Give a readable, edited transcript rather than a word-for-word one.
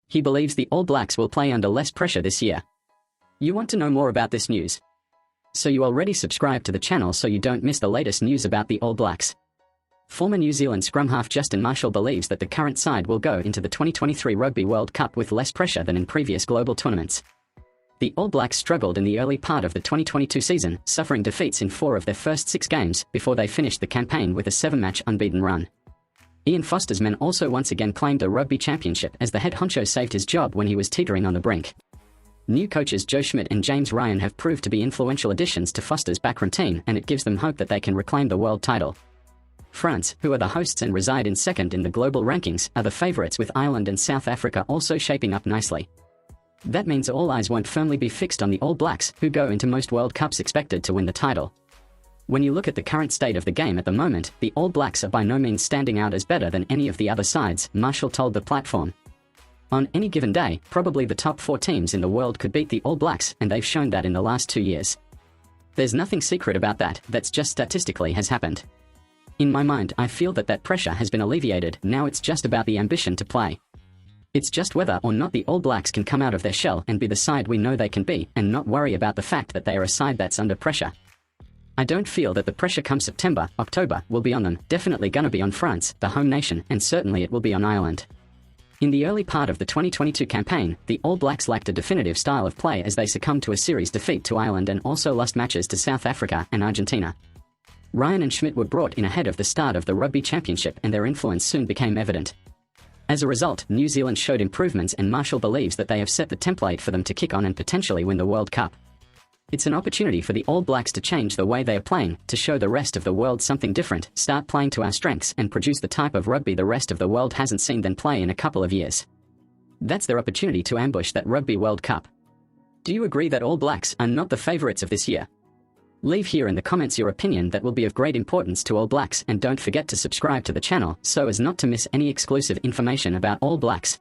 He believes the All Blacks will play under less pressure this year. You want to know more about this news? So you already subscribe to the channel so you don't miss the latest news about the All Blacks. Former New Zealand scrum-half Justin Marshall believes that the current side will go into the 2023 Rugby World Cup with less pressure than in previous global tournaments. The All Blacks struggled in the early part of the 2022 season, suffering defeats in 4 of their first 6 games before they finished the campaign with a 7-match unbeaten run. Ian Foster's men also once again claimed a Rugby Championship as the head honcho saved his job when he was teetering on the brink. New coaches Schmidt and James Ryan have proved to be influential additions to Foster's backroom team, and it gives them hope that they can reclaim the world title. France, who are the hosts and reside in second in the global rankings, are the favourites, with Ireland and South Africa also shaping up nicely. That means all eyes won't firmly be fixed on the All Blacks, who go into most World Cups expected to win the title. When you look at the current state of the game at the moment, the All Blacks are by no means standing out as better than any of the other sides, Marshall told the platform. On any given day, probably the top 4 teams in the world could beat the All Blacks, and they've shown that in the last 2 years. There's nothing secret about that, that's just statistically has happened. In my mind, I feel that pressure has been alleviated, now it's just about the ambition to play. It's just whether or not the All Blacks can come out of their shell and be the side we know they can be, and not worry about the fact that they are a side that's under pressure. I don't feel that the pressure come September, October will be on them, definitely gonna be on France, the home nation, and certainly it will be on Ireland. In the early part of the 2022 campaign, the All Blacks lacked a definitive style of play as they succumbed to a series defeat to Ireland and also lost matches to South Africa and Argentina. Ryan and Schmidt were brought in ahead of the start of the Rugby Championship, and their influence soon became evident. As a result, New Zealand showed improvements, and Marshall believes that they have set the template for them to kick on and potentially win the World Cup. It's an opportunity for the All Blacks to change the way they are playing, to show the rest of the world something different, start playing to our strengths, and produce the type of rugby the rest of the world hasn't seen them play in a couple of years. That's their opportunity to ambush that Rugby World Cup. Do you agree that All Blacks are not the favourites of this year? Leave here in the comments your opinion, that will be of great importance to All Blacks, and don't forget to subscribe to the channel so as not to miss any exclusive information about All Blacks.